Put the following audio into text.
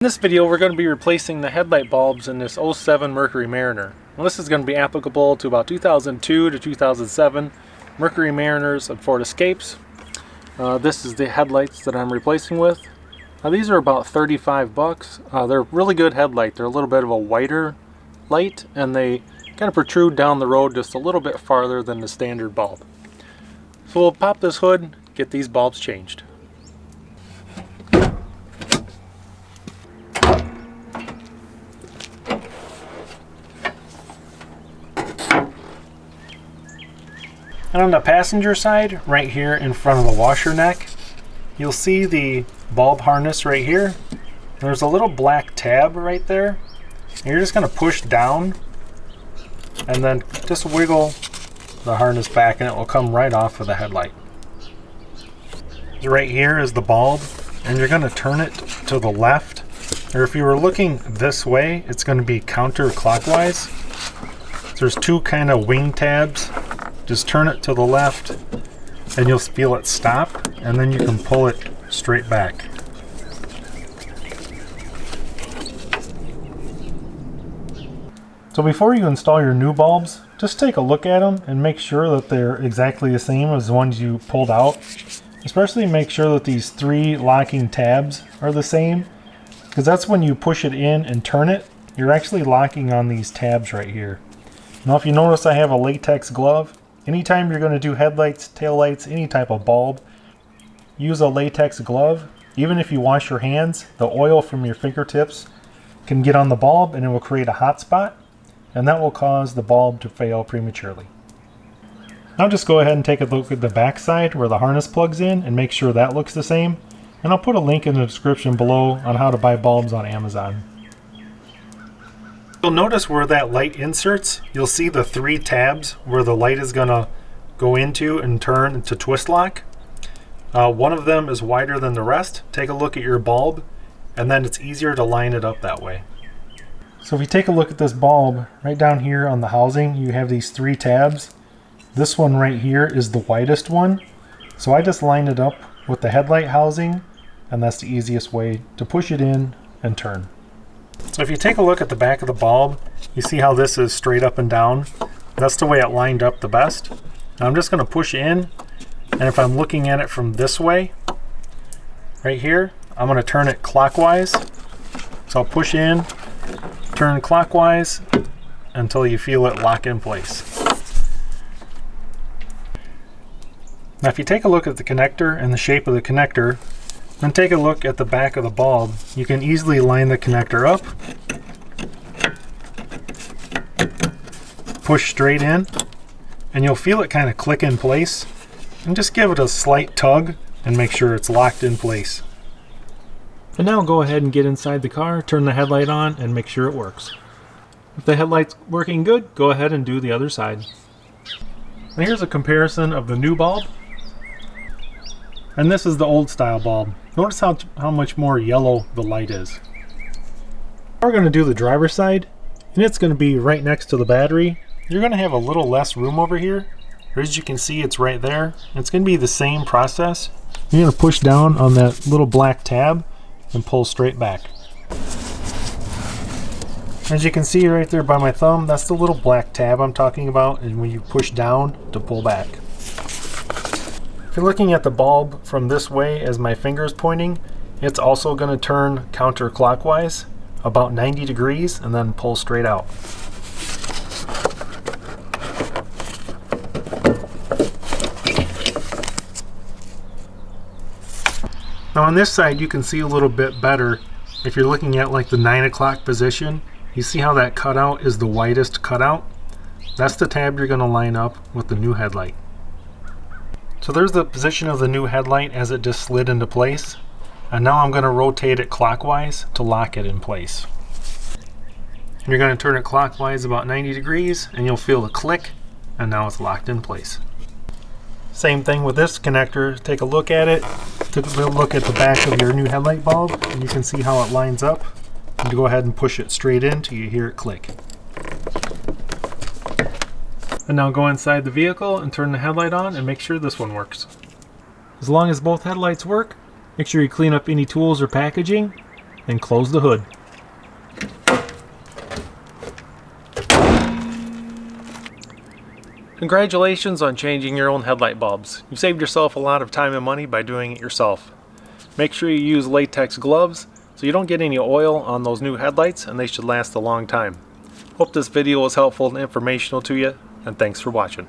In this video we're going to be replacing the headlight bulbs in this '07 Mercury Mariner. Well, this is going to be applicable to about 2002 to 2007 Mercury Mariners and Ford Escapes. This is the headlights that I'm replacing with. These are about 35 bucks. They're really good headlight. They're a little bit of a whiter light and they kind of protrude down the road just a little bit farther than the standard bulb. So we'll pop this hood, get these bulbs changed. And on the passenger side, right here in front of the washer neck, you'll see the bulb harness right here. There's a little black tab right there. And you're just going to push down and then just wiggle the harness back and it will come right off of the headlight. Right here is the bulb and you're going to turn it to the left. Or if you were looking this way, it's going to be counterclockwise. So there's two kind of wing tabs. Just turn it to the left and you'll feel it stop, and then you can pull it straight back. So before you install your new bulbs, just take a look at them and make sure that they're exactly the same as the ones you pulled out. Especially make sure that these three locking tabs are the same, because that's when you push it in and turn it, you're actually locking on these tabs right here. Now if you notice, I have a latex glove. Anytime you're going to do headlights, taillights, any type of bulb, use a latex glove. Even if you wash your hands, the oil from your fingertips can get on the bulb and it will create a hot spot, and that will cause the bulb to fail prematurely. Now just go ahead and take a look at the back side where the harness plugs in and make sure that looks the same. And I'll put a link in the description below on how to buy bulbs on Amazon. You'll notice where that light inserts, you'll see the three tabs where the light is going to go into and turn to twist lock. One of them is wider than the rest. Take a look at your bulb and then it's easier to line it up that way. So if you take a look at this bulb, right down here on the housing, you have these three tabs. This one right here is the widest one. So I just line it up with the headlight housing, and that's the easiest way to push it in and turn. So if you take a look at the back of the bulb, you see how this is straight up and down. That's the way it lined up the best. Now I'm just going to push in, and if I'm looking at it from this way, right here, I'm going to turn it clockwise. So I'll push in, turn clockwise until you feel it lock in place. Now if you take a look at the connector and the shape of the connector, then take a look at the back of the bulb. You can easily line the connector up, push straight in, and you'll feel it kind of click in place. And just give it a slight tug and make sure it's locked in place. And now go ahead and get inside the car, turn the headlight on, and make sure it works. If the headlight's working good, go ahead and do the other side. And here's a comparison of the new bulb. And this is the old style bulb. Notice how much more yellow the light is. We're going to do the driver's side, and it's going to be right next to the battery. You're going to have a little less room over here. As you can see, it's right there. It's going to be the same process. You're going to push down on that little black tab and pull straight back. As you can see right there by my thumb, that's the little black tab I'm talking about, and when you push down to pull back. If you're looking at the bulb from this way as my finger is pointing, it's also going to turn counterclockwise about 90 degrees and then pull straight out. Now on this side you can see a little bit better. If you're looking at like the 9 o'clock position, you see how that cutout is the widest cutout? That's the tab you're going to line up with the new headlight. So there's the position of the new headlight as it just slid into place. And now I'm going to rotate it clockwise to lock it in place. And you're going to turn it clockwise about 90 degrees and you'll feel the click, and now it's locked in place. Same thing with this connector. Take a look at it. Take a look at the back of your new headlight bulb and you can see how it lines up. And go ahead and push it straight in till you hear it click. And now go inside the vehicle and turn the headlight on and make sure this one works. As long as both headlights work, make sure you clean up any tools or packaging, and close the hood. Congratulations on changing your own headlight bulbs. You saved yourself a lot of time and money by doing it yourself. Make sure you use latex gloves so you don't get any oil on those new headlights, and they should last a long time. Hope this video was helpful and informational to you, and thanks for watching.